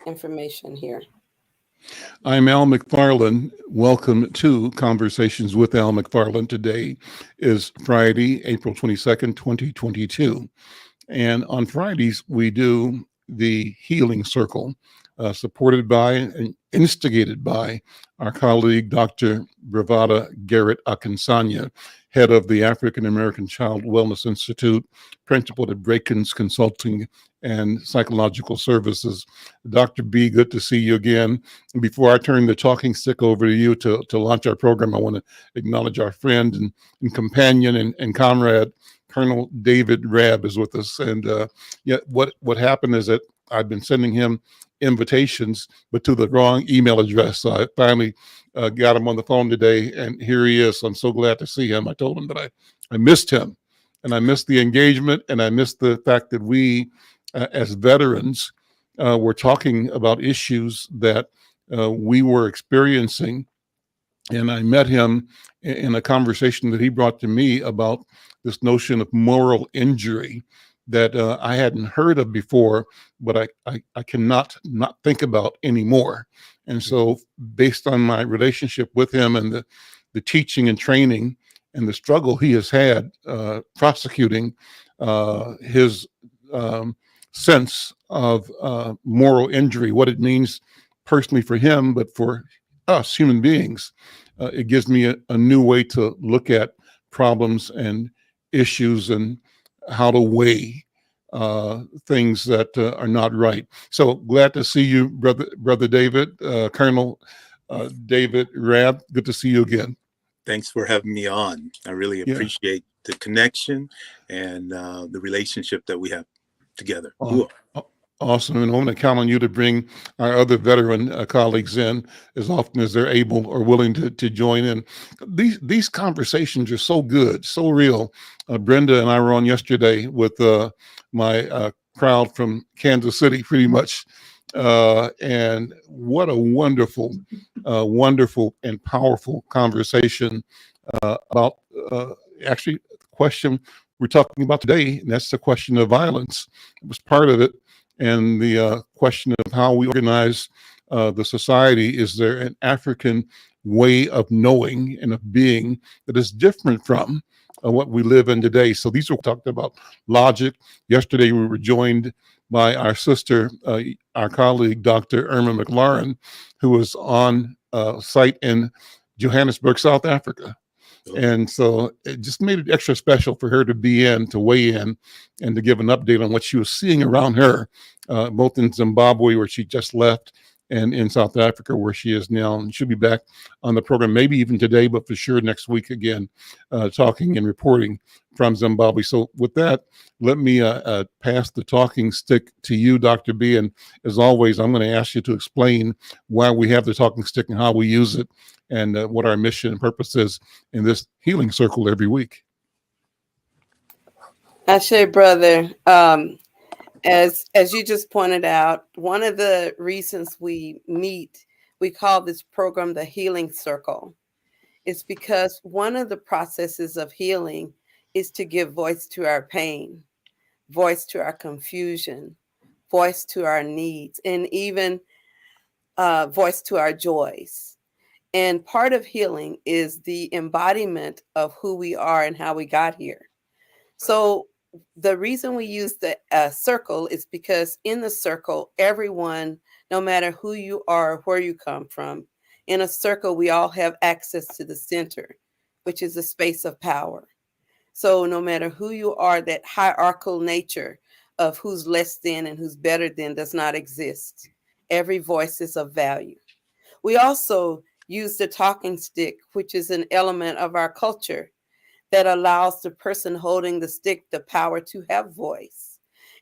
information here. I'm Al McFarlane. Welcome to Conversations with Al McFarlane. Today is Friday, April 22nd, 2022. And on Fridays, we do the Healing Circle, supported by and instigated by our colleague, Dr. BraVada Garrett-Akinsanya, head of the African American Child Wellness Institute, principal at Brakens Consulting and Psychological Services. Dr. B, good to see you again. And before I turn the talking stick over to you to launch our program, I want to acknowledge our friend and companion and comrade, Colonel David Rabb is with us. And what happened is that I've been sending him invitations, but to the wrong email address. So I finally got him on the phone today, and here he is. So I'm so glad to see him. I told him that I missed him, and I missed the engagement, and I missed the fact that we, as veterans, were talking about issues that we were experiencing. And I met him in a conversation that he brought to me about this notion of moral injury that I hadn't heard of before, but I cannot not think about anymore. And so based on my relationship with him and the teaching and training and the struggle he has had prosecuting his sense of moral injury, what it means personally for him, but for us human beings, it gives me a new way to look at problems and issues and how to weigh things that are not right. So glad to see you, brother David, Colonel David Rabb. Good to see you again. Thanks for having me on. I really Yeah. appreciate the connection and the relationship that we have together. Awesome. And I'm going to count on you to bring our other veteran colleagues in as often as they're able or willing to join in. These conversations are so good, so real. Brenda and I were on yesterday with my crowd from Kansas City, pretty much. And what a wonderful, wonderful and powerful conversation about actually the question we're talking about today, and that's the question of violence. It was part of it. And the question of how we organize the society. Is there an African way of knowing and of being that is different from what we live in today? So these were talked about logic. Yesterday, we were joined by our sister, our colleague, Dr. Irma McFarlane, who was on site in Johannesburg, South Africa. And so it just made it extra special for her to be in, to weigh in, and to give an update on what she was seeing around her, both in Zimbabwe, where she just left, and in South Africa, where she is now. And she'll be back on the program, maybe even today, but for sure next week again, talking and reporting from Zimbabwe. So with that, let me pass the talking stick to you, Dr. B. And as always, I'm going to ask you to explain why we have the talking stick and how we use it, and what our mission and purpose is in this healing circle every week. Ashe, brother. As you just pointed out, one of the reasons we meet, we call this program the Healing Circle. It's because one of the processes of healing is to give voice to our pain, voice to our confusion, voice to our needs, and even voice to our joys. And part of healing is the embodiment of who we are and how we got here. So the reason we use the circle is because in the circle, everyone, no matter who you are, where you come from, in a circle, we all have access to the center, which is a space of power. So no matter who you are, that hierarchical nature of who's less than and who's better than does not exist. Every voice is of value. We also use the talking stick, which is an element of our culture that allows the person holding the stick the power to have voice.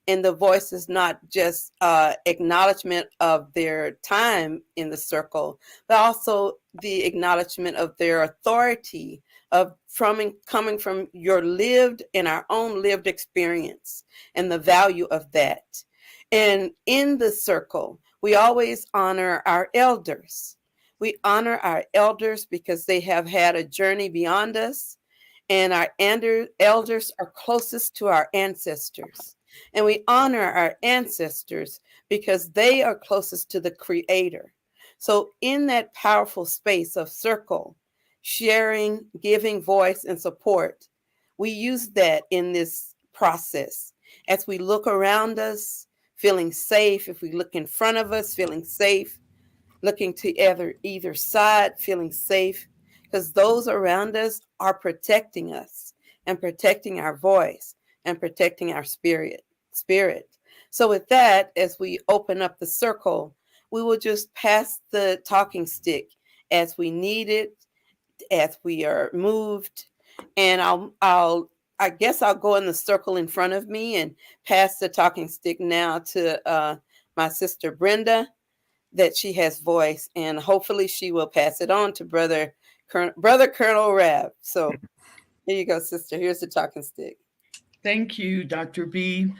And the voice is not just acknowledgement of their time in the circle, but also the acknowledgement of their authority of coming from your lived and our own lived experience and the value of that. And in the circle, we always honor our elders. We honor our elders because they have had a journey beyond us, and our elders are closest to our ancestors. And we honor our ancestors because they are closest to the Creator. So, in that powerful space of circle, sharing, giving voice, and support, we use that in this process. As we look around us, feeling safe, if we look in front of us, feeling safe, looking to either side, feeling safe, because those around us are protecting us and protecting our voice and protecting our spirit. So with that, as we open up the circle, we will just pass the talking stick as we need it, as we are moved, and I guess I'll go in the circle in front of me and pass the talking stick now to my sister Brenda, that she has voice, and hopefully she will pass it on to brother Colonel Rab. So here you go, sister. Here's the talking stick. Thank you, Dr. B.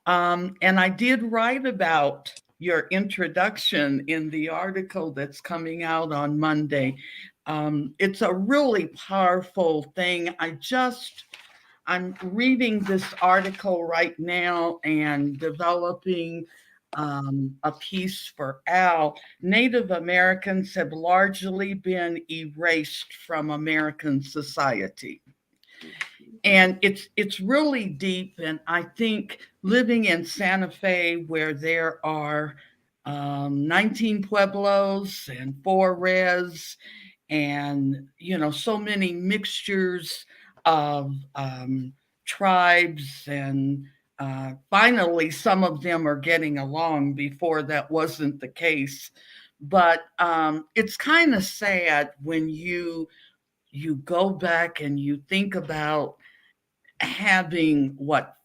And I did write about your introduction in the article that's coming out on Monday. It's a really powerful thing. I'm reading this article right now and developing a piece for Al. Native Americans have largely been erased from American society. And it's really deep. And I think living in Santa Fe, where there are 19 pueblos and 4 res, and so many mixtures of tribes, and finally some of them are getting along. Before that wasn't the case, but it's kind of sad when you go back and you think about having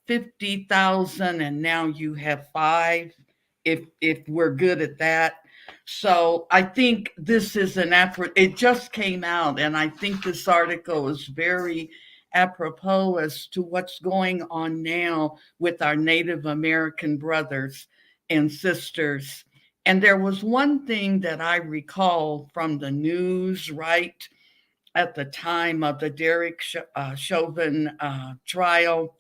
50,000, and now you have 5, if we're good at that. So I think this is an effort. It just came out, and I think this article is very apropos as to what's going on now with our Native American brothers and sisters. And there was one thing that I recall from the news, right at the time of the Derek Chauvin trial,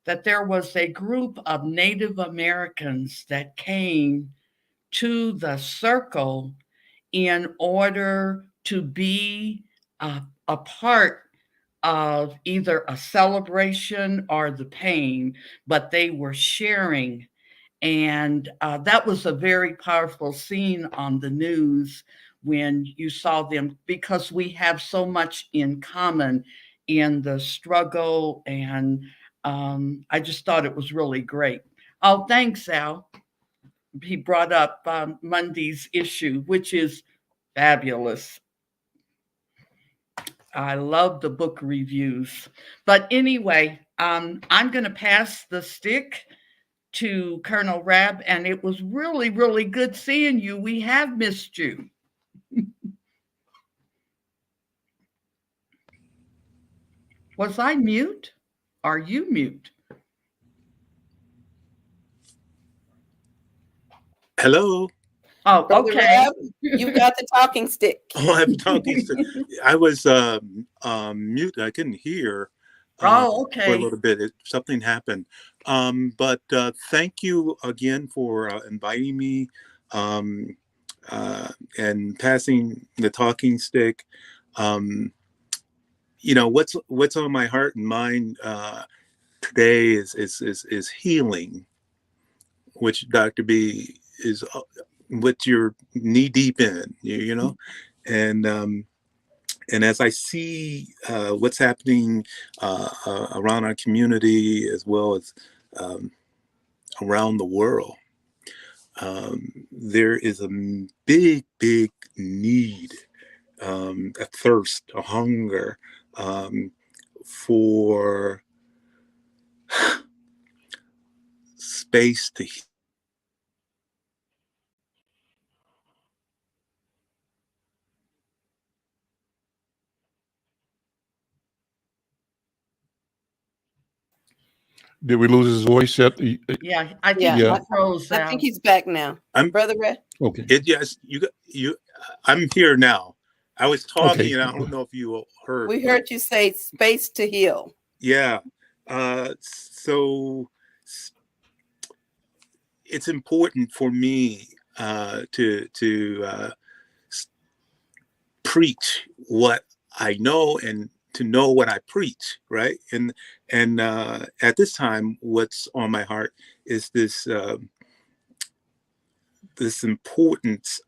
that there was a group of Native Americans that came to the circle in order to be a part of either a celebration or the pain, but they were sharing. And that was a very powerful scene on the news when you saw them, because we have so much in common in the struggle. And I just thought it was really great. Oh, thanks, Al. He brought up Monday's issue, which is fabulous. I love the book reviews. But anyway, I'm going to pass the stick to Colonel Rab, and it was really, really good seeing you. We have missed you. Was I mute? Are you mute? Hello. Oh, Brother okay. Rab, you got the talking stick. Oh, I'm talking. I was mute. I couldn't hear. Oh, okay. For a little bit, something happened. But thank you again for inviting me and passing the talking stick. What's on my heart and mind today is healing, which Dr. B is what you're knee deep in, and as I see what's happening around our community, as well as around the world, there is a big need, a thirst, a hunger for space to heal. Did we lose his voice yet? Yeah, I think Yeah, he froze out. I think he's back now. Brother Rab. Okay. Yes, you. I'm here now. I was talking, Okay. and I don't know if you heard. We heard you say space to heal. Yeah. So it's important for me to preach what I know and to know what I preach, right? And at this time, what's on my heart is this this importance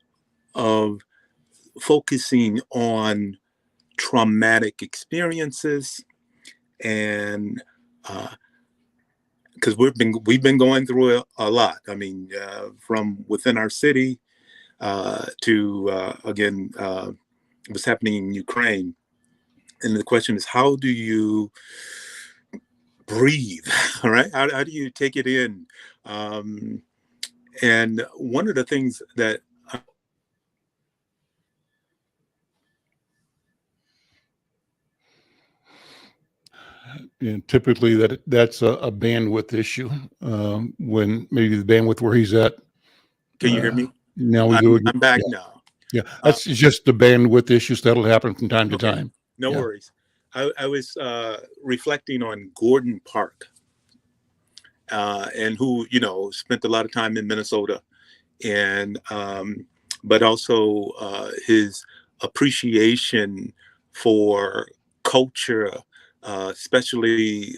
of focusing on traumatic experiences, and because we've been going through a lot. I mean, from within our city to again, what's happening in Ukraine. And the question is, how do you breathe? All right, how do you take it in? And one of the things that and typically that's a bandwidth issue. When maybe the bandwidth where he's at. can you hear me? Now we go again. I'm back Yeah. now. Yeah, that's just the bandwidth issues that'll happen from time to Okay. time. No Yeah. worries. I was reflecting on Gordon Park, and who, you know, spent a lot of time in Minnesota, and but also his appreciation for culture, especially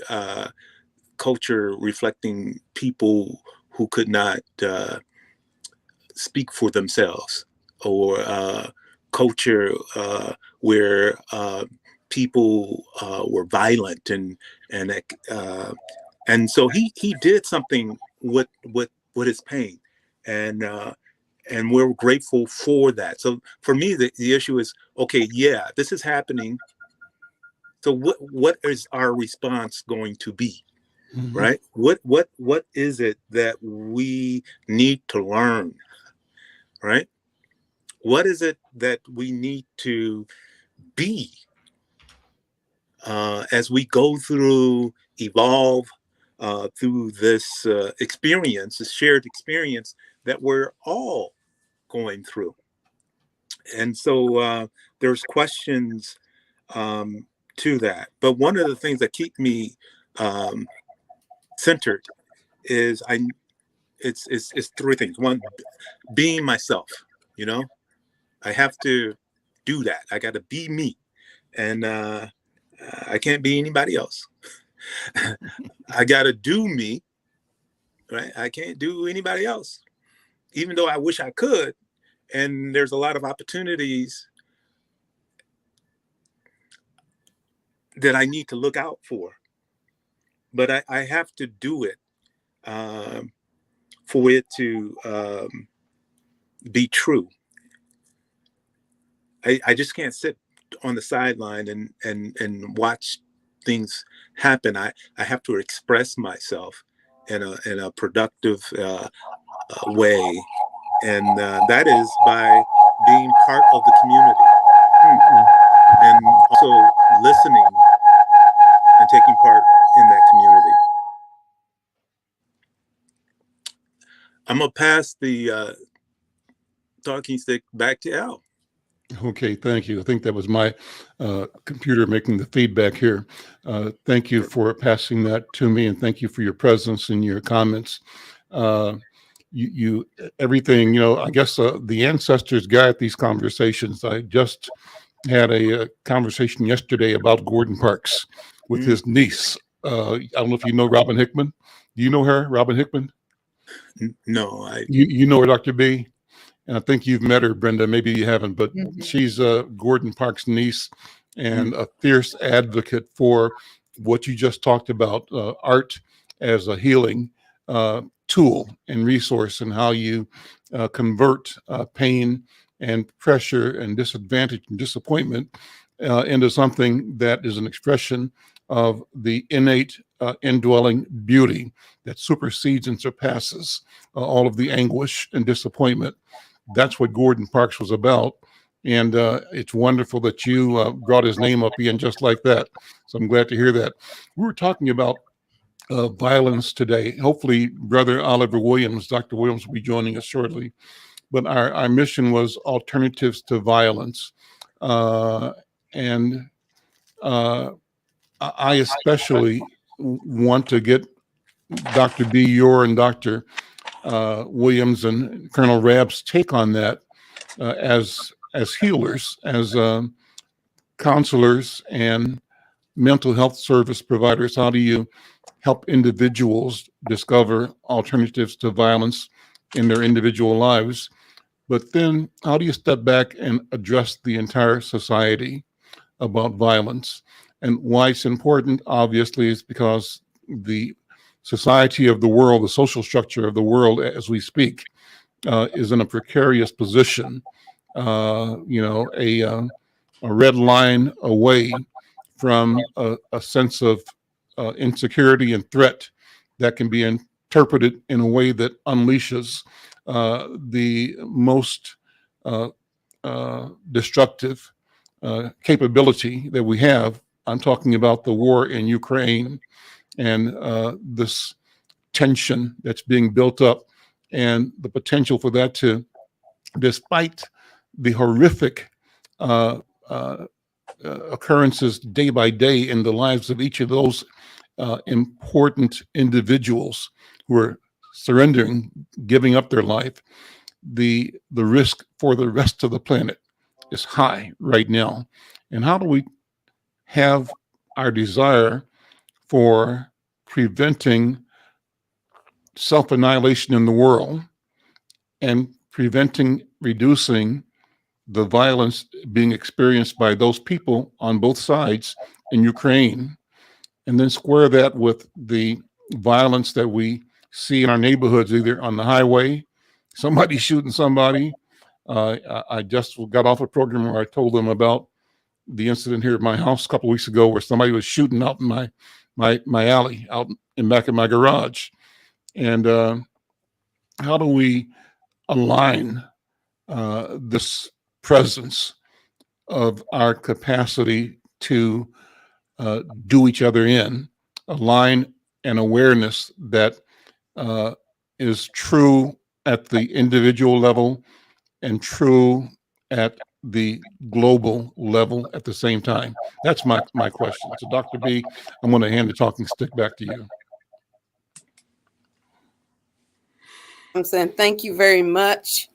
culture reflecting people who could not speak for themselves, or culture where people were violent, and so he did something with his pain, and we're grateful for that. So for me, the issue is, okay, yeah, this is happening. So what is our response going to be, Mhm. right? What is it that we need to learn, right? What is it that we need to be as we go through, evolve through this experience, this shared experience that we're all going through? And so there's questions to that. But one of the things that keep me centered is it's three things. One, being myself. You know, I have to do that. I got to be me, and I can't be anybody else. I got to do me, right? I can't do anybody else, even though I wish I could. And there's a lot of opportunities that I need to look out for, but I have to do it for it to be true. I just can't sit on the sideline and watch things happen. I have to express myself in a productive way, and that is by being part of the community, and also listening and taking part in that community. I'm gonna pass the talking stick back to Al. Okay, thank you. I think that was my computer making the feedback here. Thank you for passing that to me, and thank you for your presence and your comments. You everything, you know, I guess the ancestors guide these conversations. I just had a conversation yesterday about Gordon Parks with his niece. I don't know if you know Robin Hickman. Do you know her, Robin Hickman? No, You know her, Dr. B? And I think you've met her, Brenda. Maybe you haven't, but she's Gordon Parks' niece and a fierce advocate for what you just talked about, art as a healing tool and resource, and how you convert pain and pressure and disadvantage and disappointment into something that is an expression of the innate indwelling beauty that supersedes and surpasses all of the anguish and disappointment. That's what Gordon Parks was about. And it's wonderful that you brought his name up again just like that. So I'm glad to hear that. We were talking about violence today. Hopefully, Brother Oliver Williams, Dr. Williams, will be joining us shortly. But our mission was alternatives to violence. And I especially want to get Dr. B, your and Dr. Williams and Colonel Rabb's take on that as healers, as counselors and mental health service providers. How do you help individuals discover alternatives to violence in their individual lives? But then how do you step back and address the entire society about violence? And why it's important, obviously, is because the society of the world, the social structure of the world as we speak, is in a precarious position, a red line away from a sense of insecurity and threat that can be interpreted in a way that unleashes the most destructive capability that we have. I'm talking about the war in Ukraine and this tension that's being built up and the potential for that to, despite the horrific occurrences day by day in the lives of each of those important individuals who are surrendering, giving up their life, the risk for the rest of the planet is high right now. And how do we have our desire for preventing self-annihilation in the world and reducing the violence being experienced by those people on both sides in Ukraine, and then square that with the violence that we see in our neighborhoods, either on the highway, somebody shooting somebody. I just got off a program where I told them about the incident here at my house a couple of weeks ago where somebody was shooting out in my alley, out in back of my garage. And how do we align this presence of our capacity to do each other in, align an awareness that is true at the individual level and true at the global level at the same time? That's my question. So Dr. B, I'm going to hand the talking stick back to you. I'm saying thank you very much,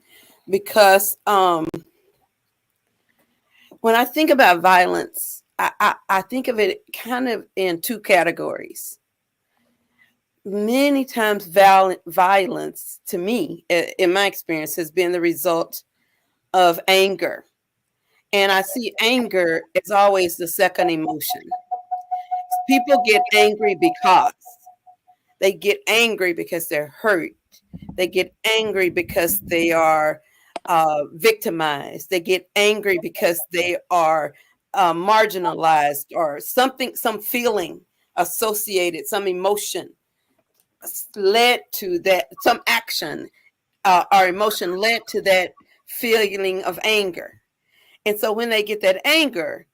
because when I think about violence, I think of it kind of in two categories. Many times violence, to me, in my experience, has been the result of anger. And I see anger as always the second emotion. People get angry because they're hurt. They get angry because they are victimized. They get angry because they are marginalized, or something, some feeling associated, some emotion led to that, some action or emotion led to that feeling of anger. And so when they get that anger,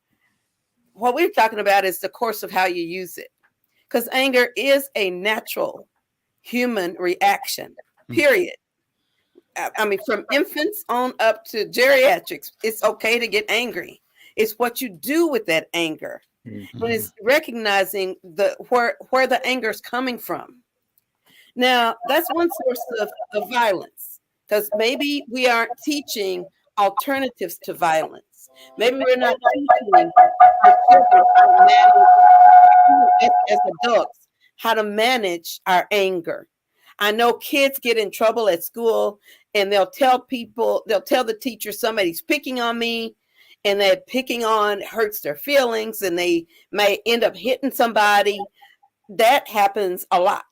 what we're talking about is the course of how you use it. Because anger is a natural human reaction, period. I mean, from infants on up to geriatrics, it's okay to get angry. It's what you do with that anger. Mm-hmm. When it's recognizing where the anger is coming from. Now, that's one source of violence, because maybe we aren't teaching alternatives to violence. Maybe we're not teaching our children as adults how to manage our anger. I know kids get in trouble at school and they'll tell the teacher somebody's picking on me, and that picking on hurts their feelings and they may end up hitting somebody. That happens a lot.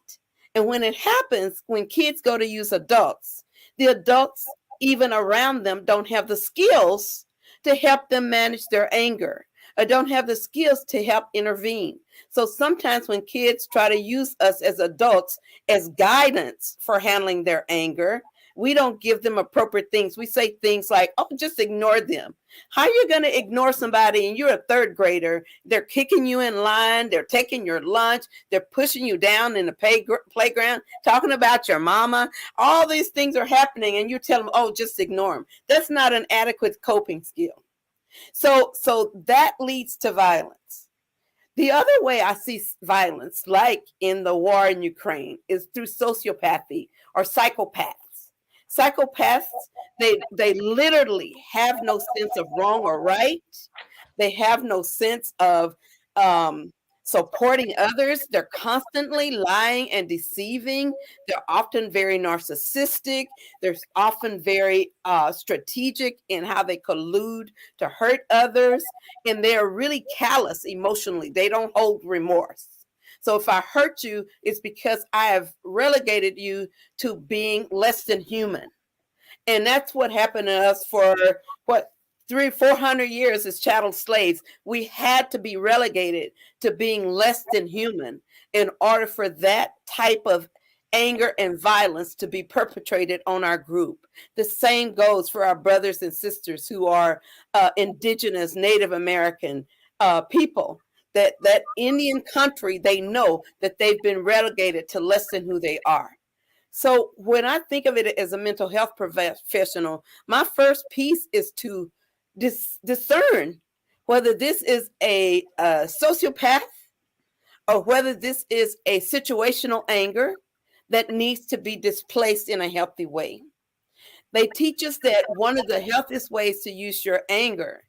And when it happens, when kids go to use adults, the adults even around them don't have the skills to help them manage their anger, or don't have the skills to help intervene. So sometimes when kids try to use us as adults as guidance for handling their anger, we don't give them appropriate things. We say things like, oh, just ignore them. How are you going to ignore somebody and you're a third grader? They're kicking you in line. They're taking your lunch. They're pushing you down in the playground, talking about your mama. All these things are happening and you tell them, oh, just ignore them. That's not an adequate coping skill. So that leads to violence. The other way I see violence, like in the war in Ukraine, is through sociopathy are psychopaths. Psychopaths, they literally have no sense of wrong or right. They have no sense of supporting others. They're constantly lying and deceiving. They're often very narcissistic. They're often very strategic in how they collude to hurt others. And they're really callous emotionally. They don't hold remorse. So if I hurt you, it's because I have relegated you to being less than human. And that's what happened to us for what, 300-400 years as chattel slaves. We had to be relegated to being less than human in order for that type of anger and violence to be perpetrated on our group. The same goes for our brothers and sisters who are indigenous Native American people. That Indian country, they know that they've been relegated to less than who they are. So when I think of it as a mental health professional, my first piece is to discern whether this is a sociopath or whether this is a situational anger that needs to be displaced in a healthy way. They teach us that one of the healthiest ways to use your anger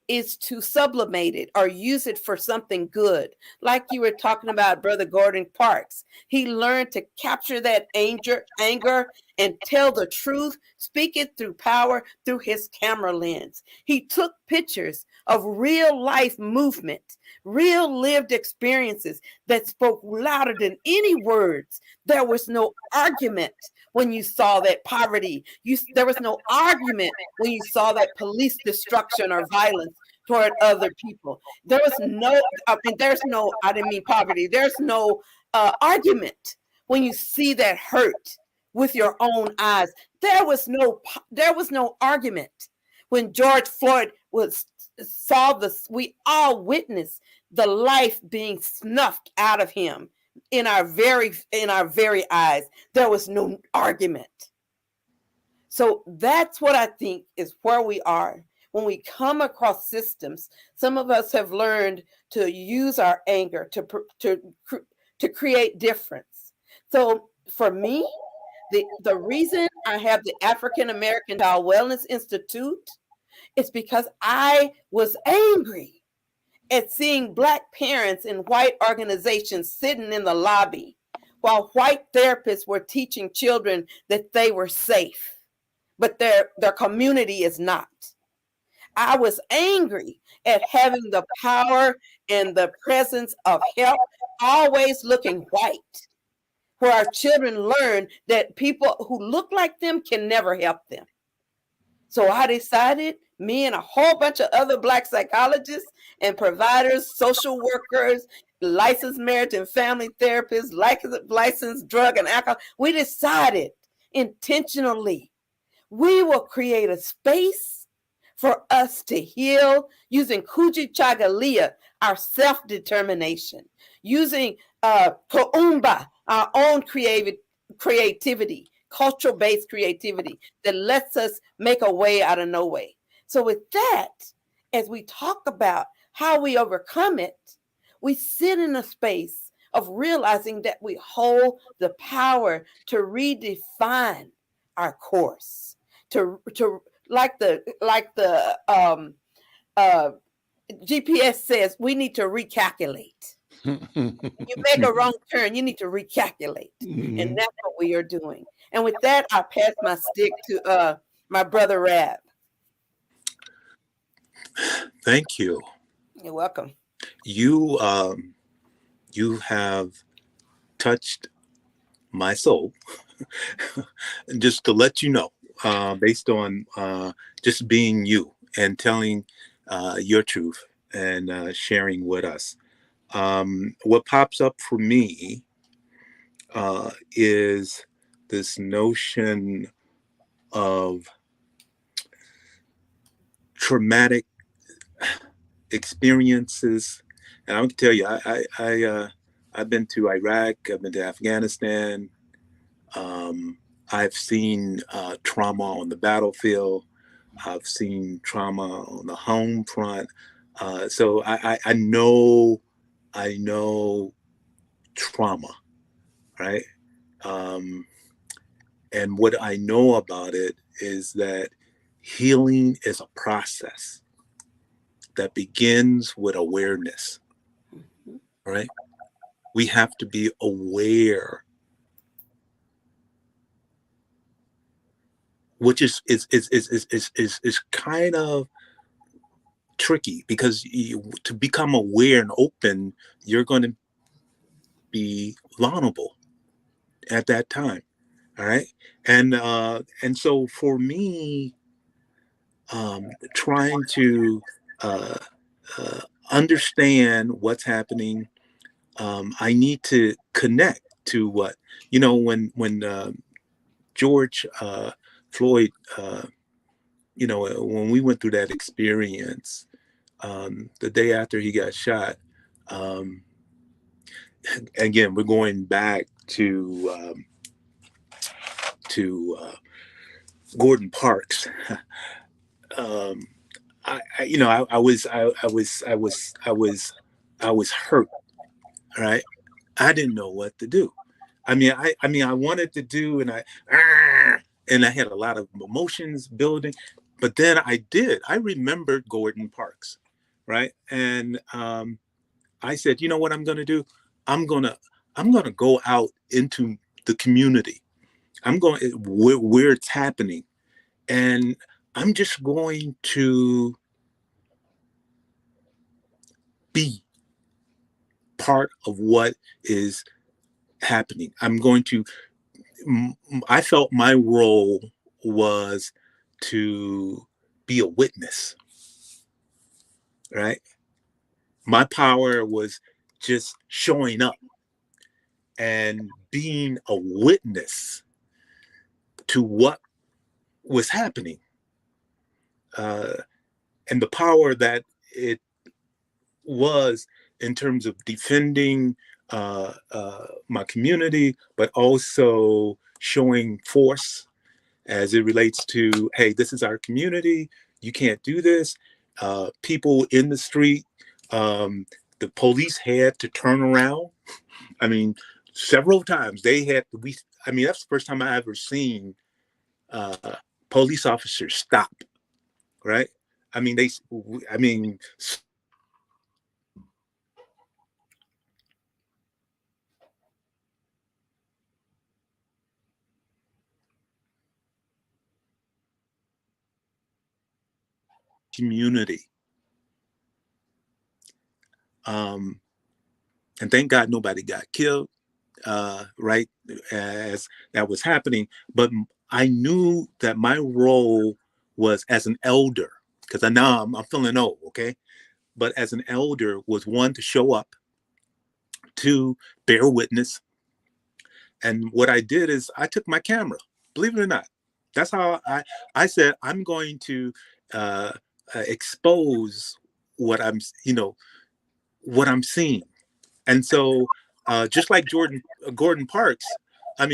is to sublimate it or use it for something good. Like you were talking about Brother Gordon Parks. He learned to capture that anger and tell the truth, speak it through power, through his camera lens. He took pictures of real life movement, real lived experiences that spoke louder than any words. There was no argument when you saw that poverty. There was no argument when you saw that police destruction or violence toward other people. There was no, I didn't mean poverty. There's no argument when you see that hurt with your own eyes. There was no argument when George Floyd we all witnessed the life being snuffed out of him in our very eyes. There was no argument. So that's what I think is where we are when we come across systems. Some of us have learned to use our anger to create difference. So for me, the reason I have the African American Child Wellness Institute is because I was angry at seeing Black parents in white organizations sitting in the lobby while white therapists were teaching children that they were safe, but their community is not. I was angry at having the power and the presence of help always looking white, where our children learn that people who look like them can never help them. So I decided, me and a whole bunch of other Black psychologists and providers, social workers, licensed marriage and family therapists, licensed drug and alcohol, we decided intentionally we will create a space for us to heal using Kujichagulia, our self-determination, using Koumba, our own creativity, cultural-based creativity that lets us make a way out of no way. So with that, as we talk about how we overcome it, we sit in a space of realizing that we hold the power to redefine our course, to like the GPS says, we need to recalculate. You make a wrong turn, you need to recalculate. Mm-hmm. And that's what we are doing. And with that, I pass my stick to my brother Rab. Thank you. You're welcome. You have touched my soul. Just to let you know, based on just being you and telling your truth and sharing with us. What pops up for me is this notion of traumatic experiences. And I can tell you, I've been to Iraq, I've been to Afghanistan. I've seen trauma on the battlefield. I've seen trauma on the home front. So I know trauma, right? And what I know about it is that healing is a process that begins with awareness, right? We have to be aware, which is kind of tricky, because to become aware and open, you're going to be vulnerable at that time. All right. And so for me, trying to uh, understand what's happening, I need to connect to what, when George Floyd, when we went through that experience, the day after he got shot, um, again, we're going back to Gordon Parks. um, I was hurt. Right, I didn't know what to do. I wanted to do, and I had a lot of emotions building, but then I remembered Gordon Parks, right, and I said, you know what I'm going to do? I'm gonna go out into the community. I'm going where it's happening, and I'm just going to be part of what is happening. I felt my role was to be a witness, right? My power was just showing up and being a witness to what was happening, uh, and the power that it was in terms of defending my community, but also showing force as it relates to, hey, this is our community. You can't do this. People in the street, the police had to turn around. I mean, several times they had to. That's the first time I ever seen uh, police officers stop. Right. I mean, they. I mean, community. And thank God nobody got killed, right, as that was happening. But I knew that my role was as an elder, because I know I'm feeling old, okay? But as an elder was, one, to show up, two, bear witness. And what I did is I took my camera, believe it or not. That's how I said, I'm going to expose what what I'm seeing. And so, just like Gordon Parks, I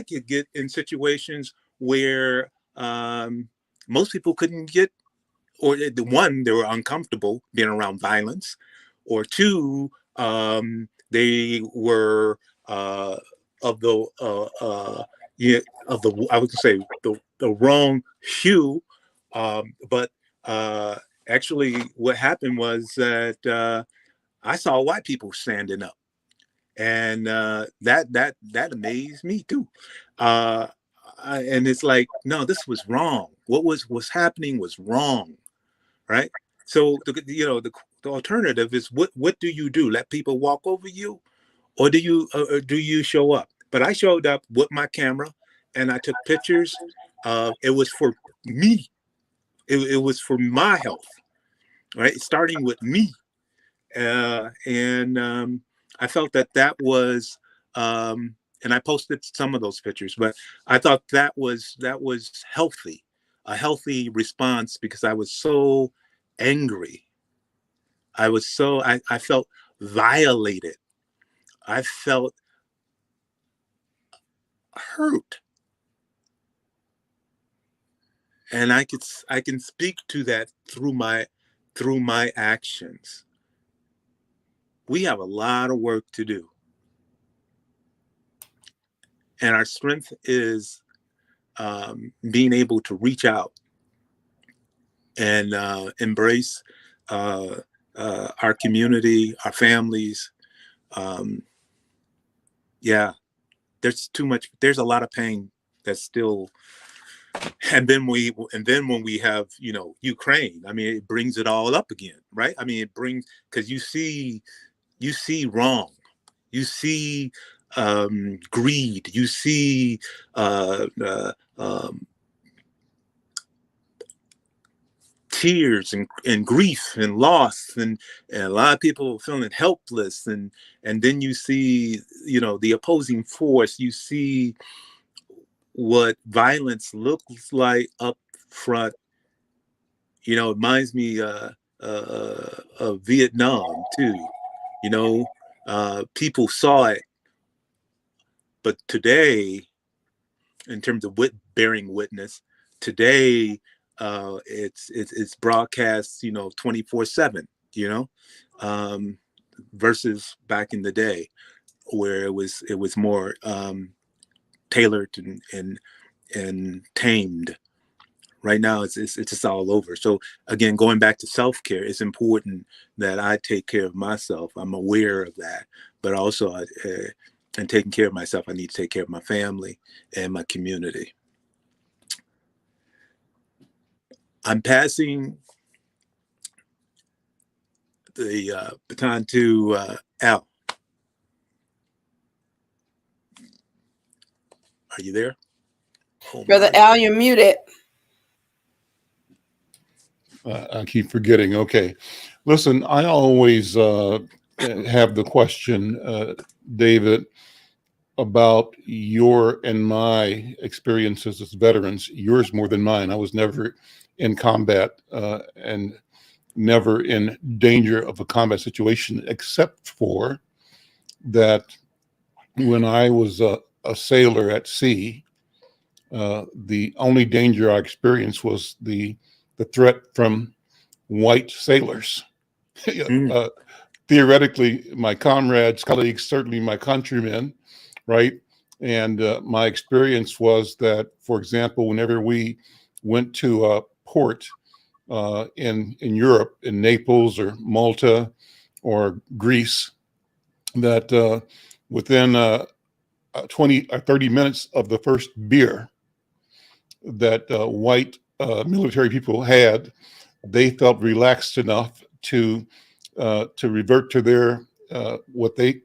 could get in situations where most people couldn't get, or the one, they were uncomfortable being around violence, or two, they were of the yeah, of the, I would say, the wrong hue, but actually what happened was that I saw white people standing up, and that amazed me too. And it's like, no, this was wrong. What was happening was wrong, right? So the alternative is, what do you do? Let people walk over you, or do you show up? But I showed up with my camera, and I took pictures. It was for me. It was for my health, right? Starting with me. And I felt that was, and I posted some of those pictures, but I thought that was healthy, a healthy response, because I was so angry. I felt violated. I felt hurt, and I can speak to that through my actions. We have a lot of work to do. And our strength is being able to reach out and embrace our community, our families. Yeah, there's a lot of pain that's still, and then when we have, Ukraine, I mean, it brings it all up again, right? I mean, it brings, because you see wrong, you see greed, you see tears and grief and loss, and a lot of people feeling helpless, and then you see, the opposing force. You see what violence looks like up front. It reminds me of Vietnam too. People saw it, but today, in terms of bearing witness, today it's broadcast 24/7, versus back in the day where it was more tailored and tamed. Right now it's just all over. So again, going back to self-care, it's important that I take care of myself. I'm aware of that, but also in taking care of myself, I need to take care of my family and my community. I'm passing the baton to Al. Are you there? Oh, Brother Al, you're muted. I keep forgetting. Okay. Listen, I always have the question, David, about your and my experiences as veterans, yours more than mine. I was never in combat and never in danger of a combat situation, except for that when I was a sailor at sea, the only danger I experienced was the threat from white sailors. Theoretically, my comrades, colleagues, certainly my countrymen, right? And my experience was that, for example, whenever we went to a port in Europe, in Naples or Malta or Greece, that within 20 or 30 minutes of the first beer that white military people had, they felt relaxed enough to revert to their what they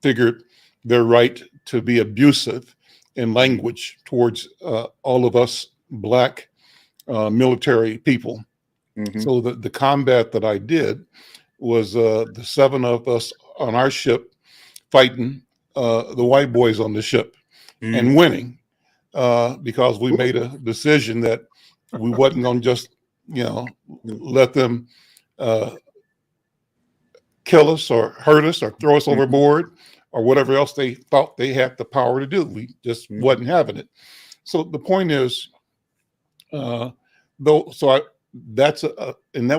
figured their right to be abusive in language towards all of us Black military people. Mm-hmm. So the combat that I did was the 7 of us on our ship fighting the white boys on the ship and winning because we made a decision that we wasn't going to just let them kill us or hurt us or throw us overboard or whatever else they thought they had the power to do. We just wasn't having it. So the point is, that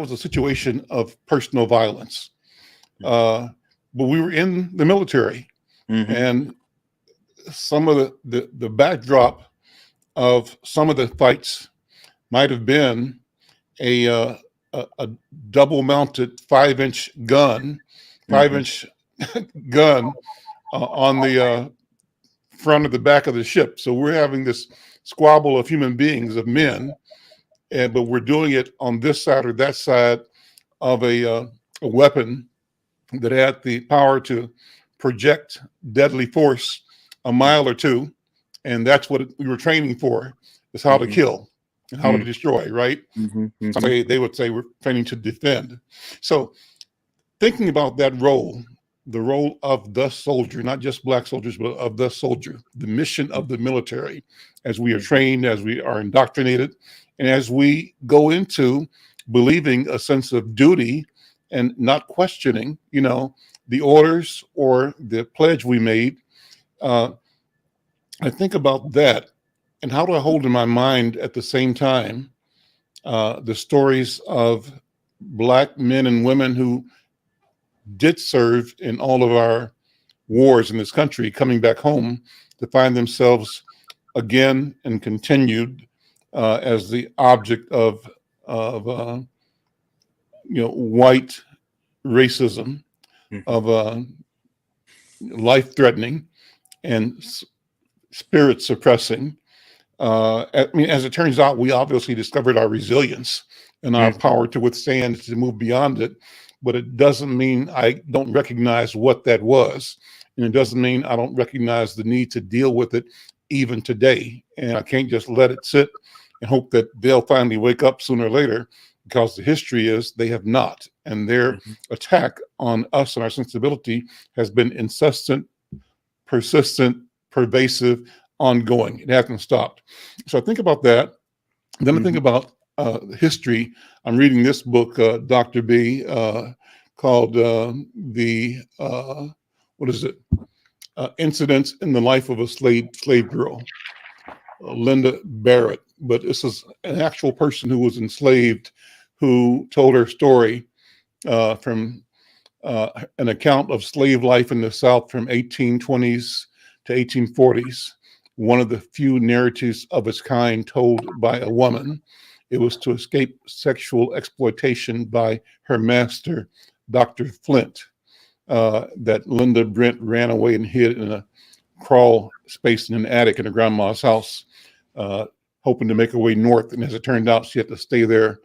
was a situation of personal violence. But we were in the military, and some of the backdrop of some of the fights might have been a double-mounted 5-inch gun, 5-inch gun on the front of the back of the ship. So we're having this squabble of human beings, of men, but we're doing it on this side or that side of a weapon that had the power to project deadly force a mile or two, and that's what we were training for: is how to kill and how to destroy. Right? They would say we're training to defend. So, thinking about that role, the role of the soldier, not just Black soldiers, but of the soldier, the mission of the military, as we are trained, as we are indoctrinated, and as we go into believing a sense of duty and not questioning, the orders or the pledge we made. I think about that, and how do I hold in my mind at the same time the stories of Black men and women who did serve in all of our wars in this country, coming back home to find themselves again and continued as the object of white racism, of life-threatening and spirit suppressing. I mean, as it turns out, we obviously discovered our resilience and our power to withstand, to move beyond it. But it doesn't mean I don't recognize what that was. And it doesn't mean I don't recognize the need to deal with it even today. And I can't just let it sit and hope that they'll finally wake up sooner or later, because the history is they have not. And their attack on us and our sensibility has been incessant, persistent, pervasive, ongoing. It hasn't stopped. So I think about that. Then I think about history. I'm reading this book, Dr. B, called what is it? Incidents in the Life of a Slave Girl, Linda Barrett. But this is an actual person who was enslaved, who told her story from an account of slave life in the South from 1820s to 1840s. One of the few narratives of its kind told by a woman. It was to escape sexual exploitation by her master, Dr. Flint, that Linda Brent ran away and hid in a crawl space in an attic in her grandma's house, hoping to make her way north. And as it turned out, she had to stay there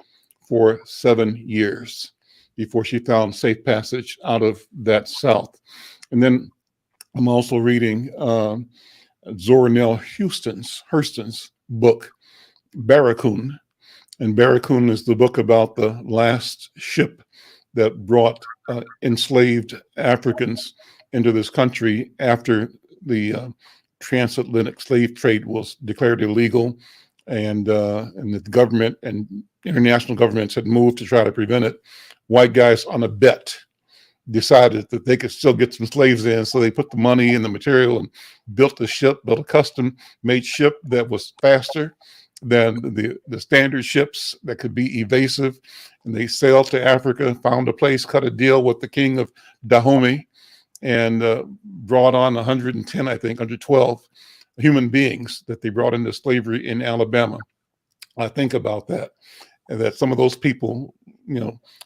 for 7 years before she found safe passage out of that South. And then I'm also reading Zora Neale Hurston's book, Barracoon. And Barracoon is the book about the last ship that brought enslaved Africans into this country after the transatlantic slave trade was declared illegal, and the government and international governments had moved to try to prevent it. White guys on a bet decided that they could still get some slaves in, so they put the money and the material and built a custom-made ship that was faster than the standard ships, that could be evasive. And they sailed to Africa, found a place, cut a deal with the king of Dahomey, and brought on 112 human beings that they brought into slavery in Alabama. I think about that, and that some of those people,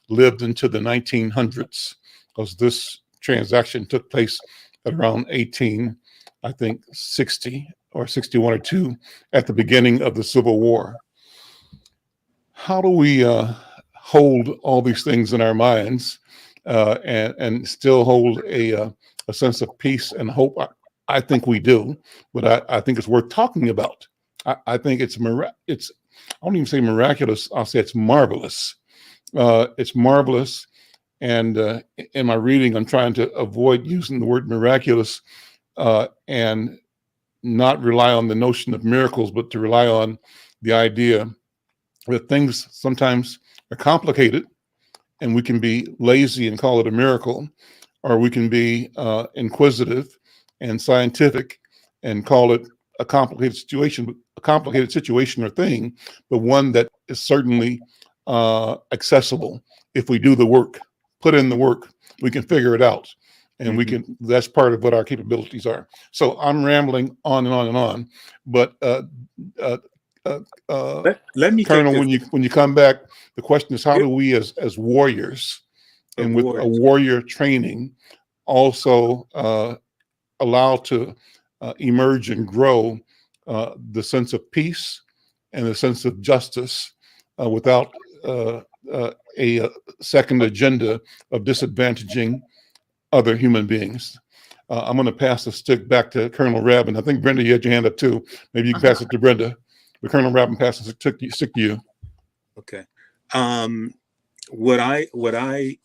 lived into the 1900s, because this transaction took place at around 60 or 61 or 2, at the beginning of the Civil War. How do we hold all these things in our minds and still hold a sense of peace and hope? I think we do, but I think it's worth talking about. I think I don't even say miraculous, I'll say it's marvelous. It's marvelous. And in my reading, I'm trying to avoid using the word miraculous and not rely on the notion of miracles, but to rely on the idea that things sometimes are complicated, and we can be lazy and call it a miracle, or we can be inquisitive and scientific and call it a complicated situation or thing, but one that is certainly accessible. If we do the work, put in the work, we can figure it out. And that's part of what our capabilities are. So I'm rambling on and on and on, but let me, Colonel, when you come back, the question is, how do we as warriors and with a warrior training also allow to emerge and grow the sense of peace and the sense of justice without a second agenda of disadvantaging other human beings? I'm going to pass the stick back to Colonel Rabin. I think, Brenda, you had your hand up too. Maybe you can pass it to Brenda. But Colonel Rabin, pass the stick to you. Okay. What I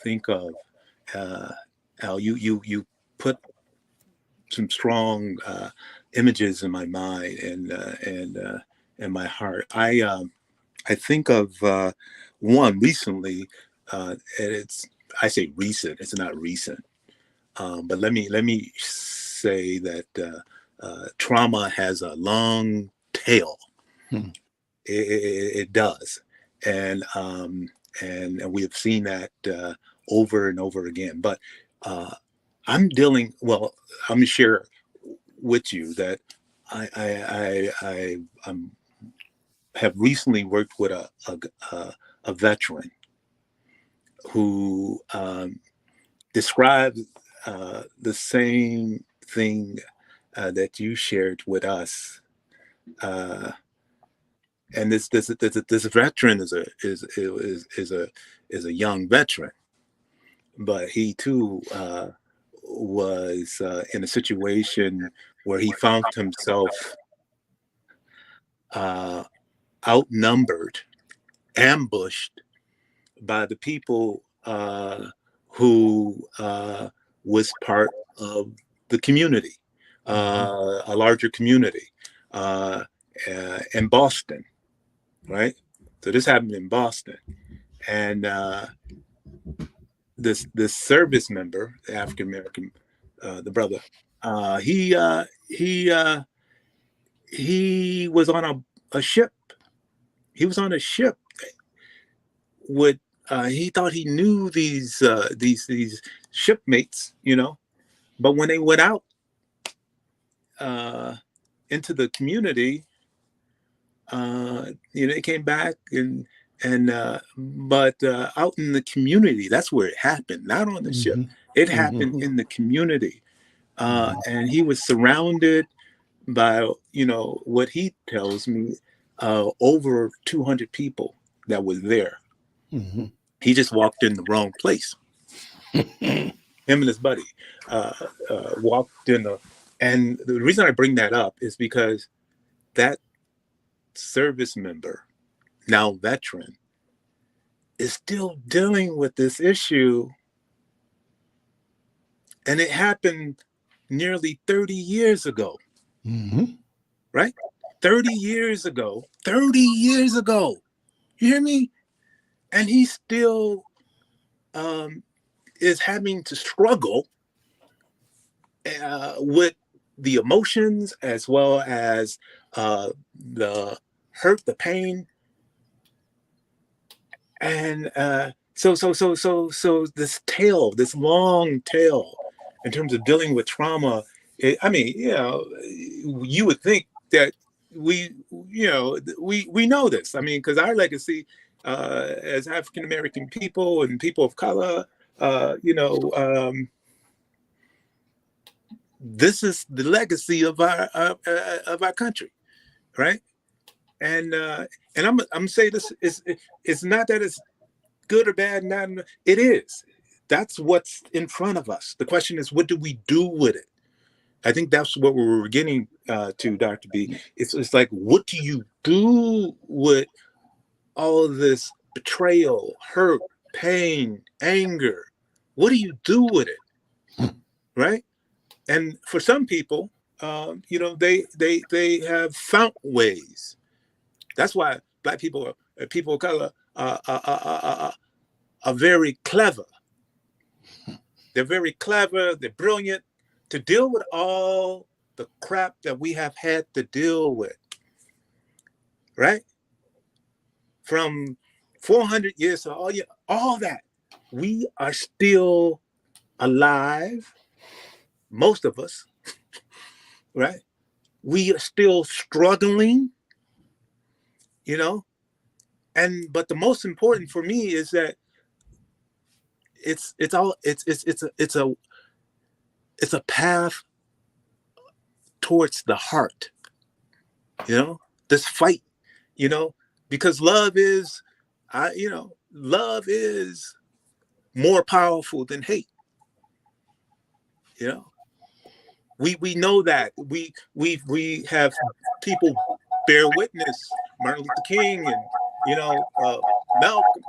think of, Al, you put some strong images in my mind and in my heart. I think of one recently, and I say recent. It's not recent, but let me say that trauma has a long tail. It does, and we have seen that over and over again. But I'm going to share with you that have recently worked with a veteran who described the same thing that you shared with us. And this veteran is a young veteran, but he too was in a situation where he found himself outnumbered, ambushed by the people who was part of the community, a larger community in Boston, right? So this happened in Boston, and this service member, the African American, the brother, he was on a ship. He was on a ship with. He thought he knew these shipmates, you know, but when they went out into the community, you know, they came back but out in the community, that's where it happened, not on the ship. It happened in the community, and he was surrounded by, you know, what he tells me, over 200 people that was there. He just walked in the wrong place. Him and his buddy walked in and the reason I bring that up is because that service member, now veteran, is still dealing with this issue, and it happened nearly 30 years ago. Right? 30 years ago. You hear me? And he still is having to struggle with the emotions, as well as the hurt, the pain, and so this tail, this long tail, in terms of dealing with trauma. I mean, you know, you would think that we know this. I mean, because our legacy as African American people and people of color, this is the legacy of our country, right? And I'm saying this is, it's not that it's good or bad. It is. That's what's in front of us. The question is, what do we do with it? I think that's what we were getting to, Dr. B. It's like, what do you do with all of this betrayal, hurt, pain, anger? What do you do with it, right? And for some people, they have found ways. That's why Black people, people of color, are very clever. They're very clever. They're brilliant to deal with all the crap that we have had to deal with, right? From 400 years to all that, we are still alive. Most of us, right? We are still struggling, but the most important for me is that it's a path towards the heart, this fight, because love is more powerful than hate. We know that we have people bear witness, Martin Luther King and Malcolm,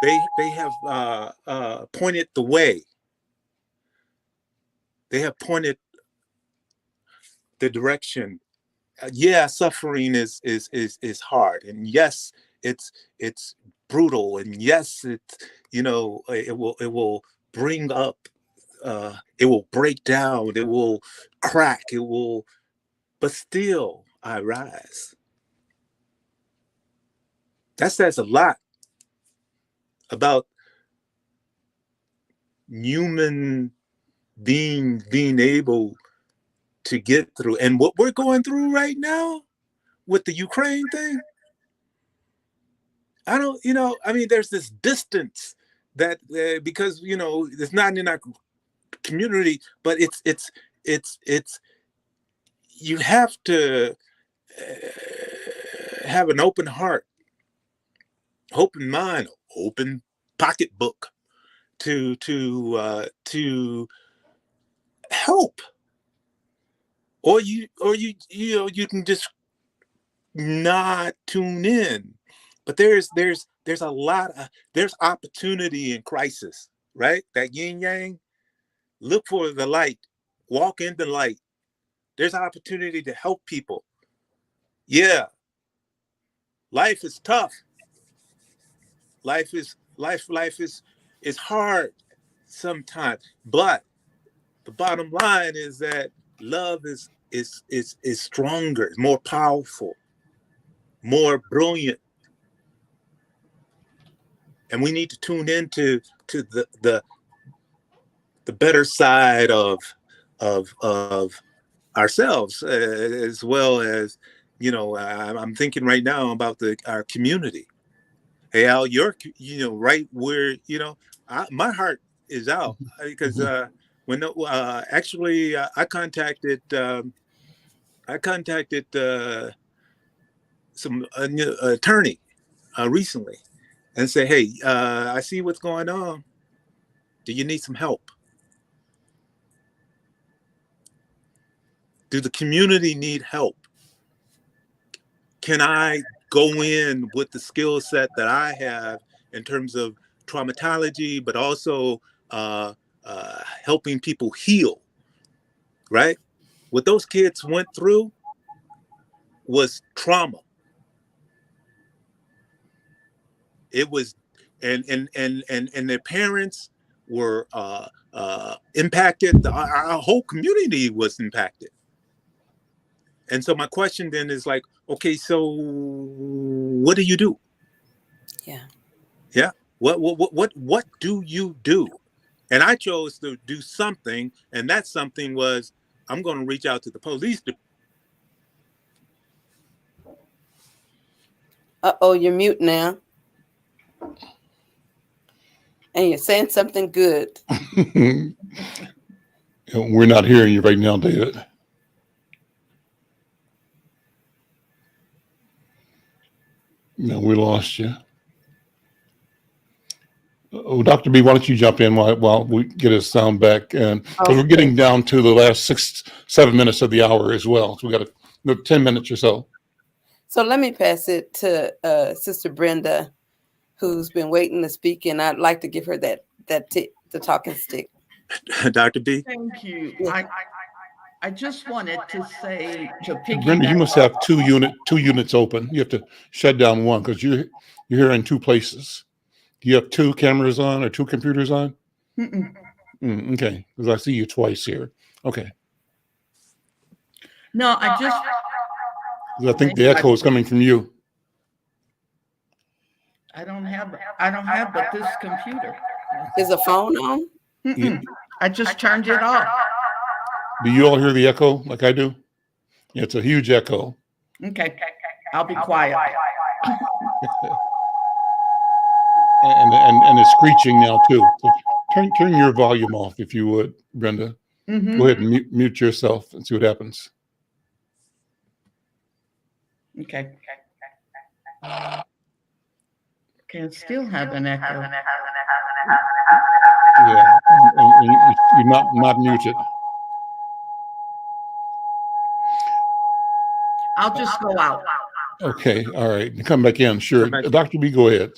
they have pointed the way. They have pointed the direction. Suffering is hard, and yes, it's brutal, and yes, it will bring up, it will break down, it will crack, but still I rise. That says a lot about human being able to get through. And what we're going through right now with the Ukraine thing, I don't, I mean, there's this distance that because, it's not in our community, but it's you have to have an open heart, open mind, open pocketbook to help, or you can just not tune in. But there's a lot of there's opportunity in crisis, right? That yin yang. Look for the light, walk in the light. There's opportunity to help people. Yeah, life is tough. Life is hard sometimes, but the bottom line is that love is stronger, more powerful, more brilliant, and we need to tune into the better side of ourselves, as well as I'm thinking right now about our community. Hey Al, you're right where my heart is out, because when actually I contacted some attorney recently and say, hey, I see what's going on. Do you need some help? Do the community need help? Can I go in with the skill set that I have in terms of traumatology, but also helping people heal, right? What those kids went through was trauma. It was, and their parents were impacted. Our whole community was impacted. And so my question then is like, okay, so what do you do? Yeah. Yeah. What do you do? And I chose to do something, and that something was, I'm going to reach out to the police. Uh-oh, you're mute now. And you're saying something good. We're not hearing you right now, David. No, we lost you. Oh, Dr. B, why don't you jump in while we get his sound back? And because we're getting down to the last 6-7 minutes of the hour as well. So we got 10 minutes or so. So let me pass it to Sister Brenda, who's been waiting to speak, and I'd like to give her the talking stick. Dr. B. Thank you. I just wanted to say to piggyback. Brenda, you must have two units open. You have to shut down one because you're here in two places. Do you have two cameras on or two computers on? Okay, because I see you twice here. Okay. No, I think the echo is coming from you. I don't have but this computer. Is the phone on? I just turned it off. Do you all hear the echo like I do? Yeah, it's a huge echo. Okay. I'll be quiet. and it's screeching now too. So turn your volume off if you would, Brenda. Go ahead and mute yourself and see what happens. Okay. Can still have an echo. Yeah, and you're not muted. I'll just go out. Okay, all right. Come back in, sure. Dr. B, go ahead.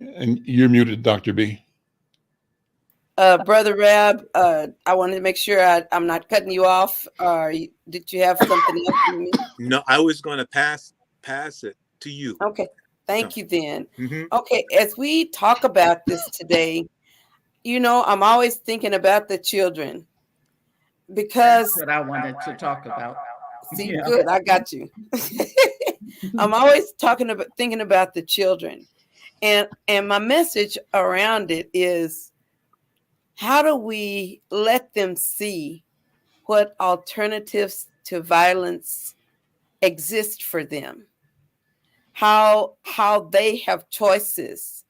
And you're muted, Dr. B. Brother Rab, I wanted to make sure I'm not cutting you off. Did you have something else for me? No, I was going to pass it to you. Okay, thank you then. Okay, as we talk about this today, I'm always thinking about the children, because that's what I wanted to talk about. See, good, I got you. I'm always thinking about the children, and my message around it is, how do we let them see what alternatives to violence exist for them? How they have choices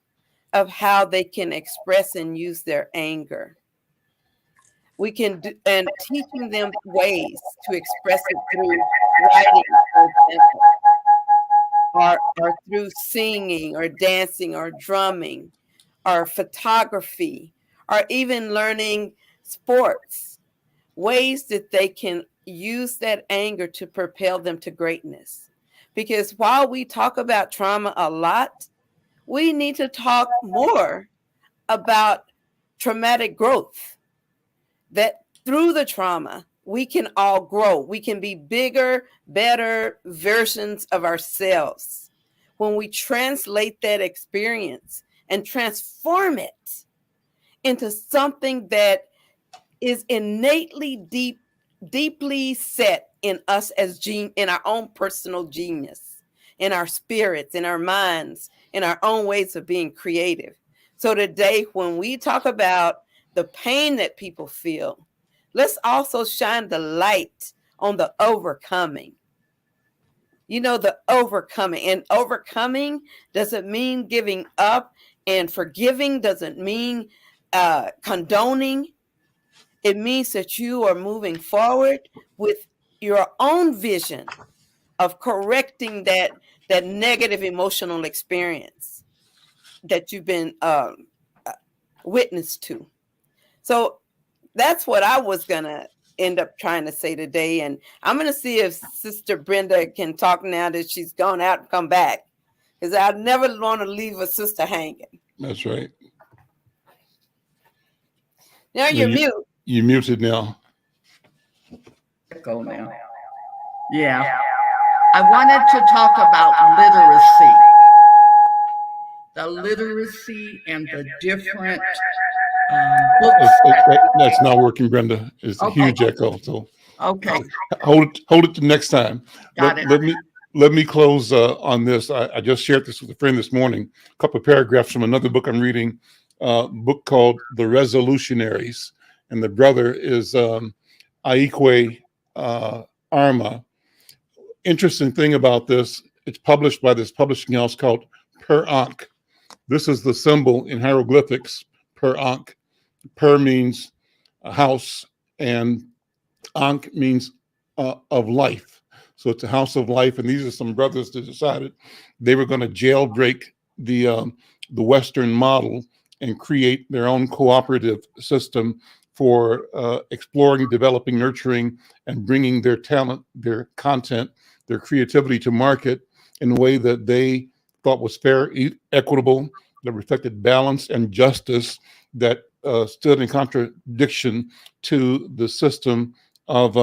of how they can express and use their anger. We can do, and teaching them ways to express it through writing, for example, or through singing or dancing or drumming or photography or even learning sports, ways that they can use that anger to propel them to greatness. Because while we talk about trauma a lot, we need to talk more about traumatic growth, that through the trauma, we can all grow. We can be bigger, better versions of ourselves when we translate that experience and transform it into something that is innately deeply set in us as in our own personal genius, in our spirits, in our minds, in our own ways of being creative. So today, when we talk about the pain that people feel, let's also shine the light on the overcoming. You know, the overcoming. And overcoming doesn't mean giving up, and forgiving doesn't mean condoning. It means that you are moving forward with your own vision of correcting that negative emotional experience that you've been witness to. So that's what I was gonna end up trying to say today, and I'm gonna see if Sister Brenda can talk now that she's gone out and come back, because I never want to leave a sister hanging. That's right. Now you're mute. You're muted now. Go now. Yeah. I wanted to talk about literacy. The literacy and the different books. That's not working, Brenda. It's a huge echo. So okay, hold it to next time. Got it. Let me close on this. I just shared this with a friend this morning. A couple of paragraphs from another book I'm reading, a book called The Resolutionaries, and the brother is AACWI Arma. Interesting thing about this, it's published by this publishing house called Per Ankh. This is the symbol in hieroglyphics, Per Ankh. Per means a house, and Ankh means of life. So it's a house of life, and these are some brothers that decided they were going to jailbreak the Western model and create their own cooperative system for exploring, developing, nurturing, and bringing their talent, their content, their creativity to market in a way that they thought was fair, equitable, that reflected balance and justice, that stood in contradiction to the system of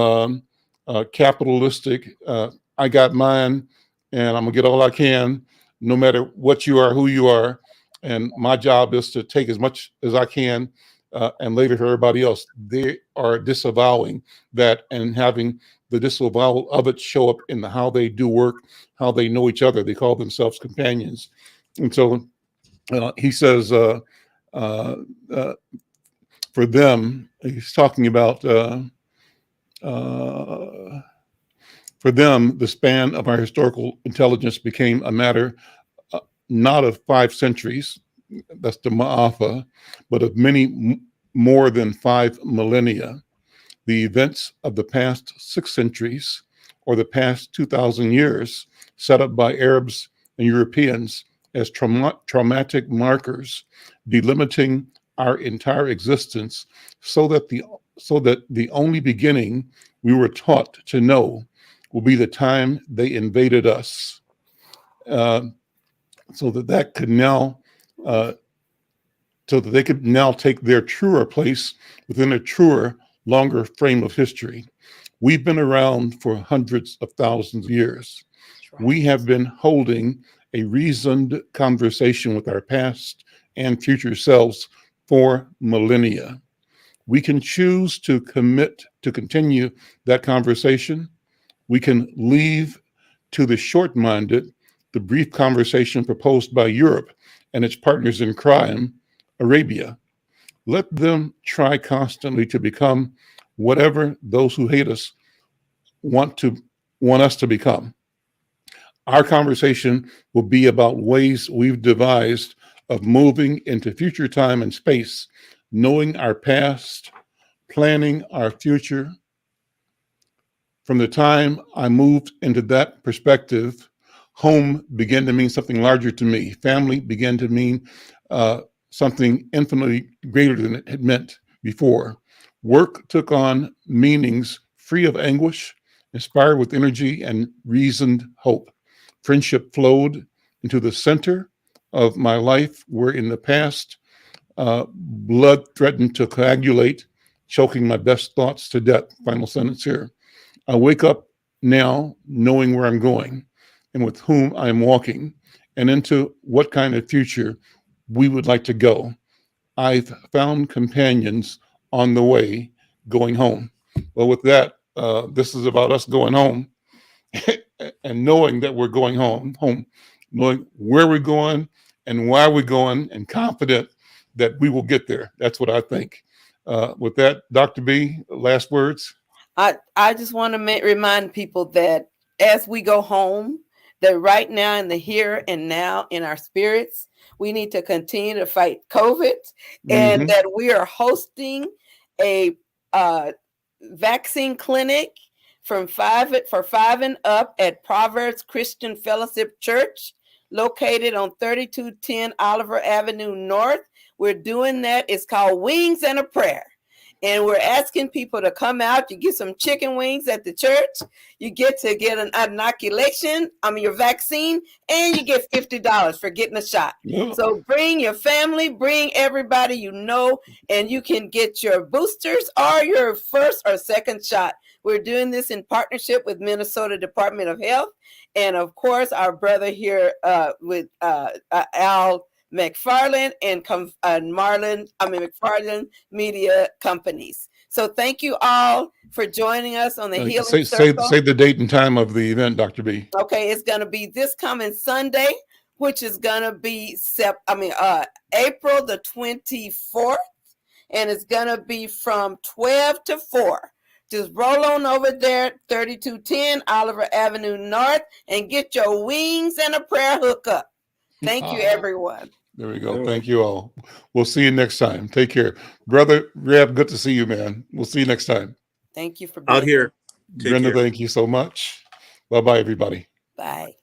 capitalistic, I got mine and I'm gonna get all I can, no matter what you are, who you are. And my job is to take as much as I can and later for everybody else. They are disavowing that and having the disavowal of it show up in how they do work, how they know each other. They call themselves companions. And so he says, for them, he's talking about, for them, the span of our historical intelligence became a matter not of 5 centuries, that's the Ma'afa, but of many more than 5 millennia. The events of the past 6 centuries or the past 2,000 years set up by Arabs and Europeans as traumatic markers, delimiting our entire existence so that the only beginning we were taught to know will be the time they invaded us. So that could now, so that they could now take their truer place within a truer, longer frame of history. We've been around for hundreds of thousands of years. We have been holding a reasoned conversation with our past and future selves for millennia. We can choose to commit to continue that conversation. We can leave to the short-minded the brief conversation proposed by Europe and its partners in crime, Arabia. Let them try constantly to become whatever those who hate us want us to become. Our conversation will be about ways we've devised of moving into future time and space, knowing our past, planning our future. From the time I moved into that perspective, home began to mean something larger to me. Family began to mean something infinitely greater than it had meant before. Work took on meanings free of anguish, inspired with energy and reasoned hope. Friendship flowed into the center of my life, where in the past, blood threatened to coagulate, choking my best thoughts to death. Final sentence here. I wake up now knowing where I'm going and with whom I'm walking, and into what kind of future we would like to go. I've found companions on the way going home. Well, with that, this is about us going home and knowing that we're going home, knowing where we're going and why we're going, and confident that we will get there. That's what I think. With that, Dr. B, last words. I just want to remind people that as we go home, that right now in the here and now in our spirits, we need to continue to fight COVID, and that we are hosting a vaccine clinic for 5 and up at Proverbs Christian Fellowship Church, located on 3210 Oliver Avenue North. We're doing that. It's called Wings and a Prayer. And we're asking people to come out. You get some chicken wings at the church. You get to get an inoculation, your vaccine, and you get $50 for getting a shot. Yeah. So bring your family, bring everybody you know, and you can get your boosters or your first or second shot. We're doing this in partnership with Minnesota Department of Health, and of course, our brother here with Al McFarlane and McFarlane Media Companies. So thank you all for joining us on the Healing Circle. Say the date and time of the event, Dr. B. Okay, it's going to be this coming Sunday, which is going to be April the 24th, and it's going to be from 12 to 4. Just roll on over there, 3210 Oliver Avenue North, and get your wings and a prayer hookup. Thank you, everyone. There we go. Thank you all. We'll see you next time. Take care. Brother Reb, good to see you, man. We'll see you next time. Thank you for being out here. Brenda, thank you so much. Bye-bye, everybody. Bye.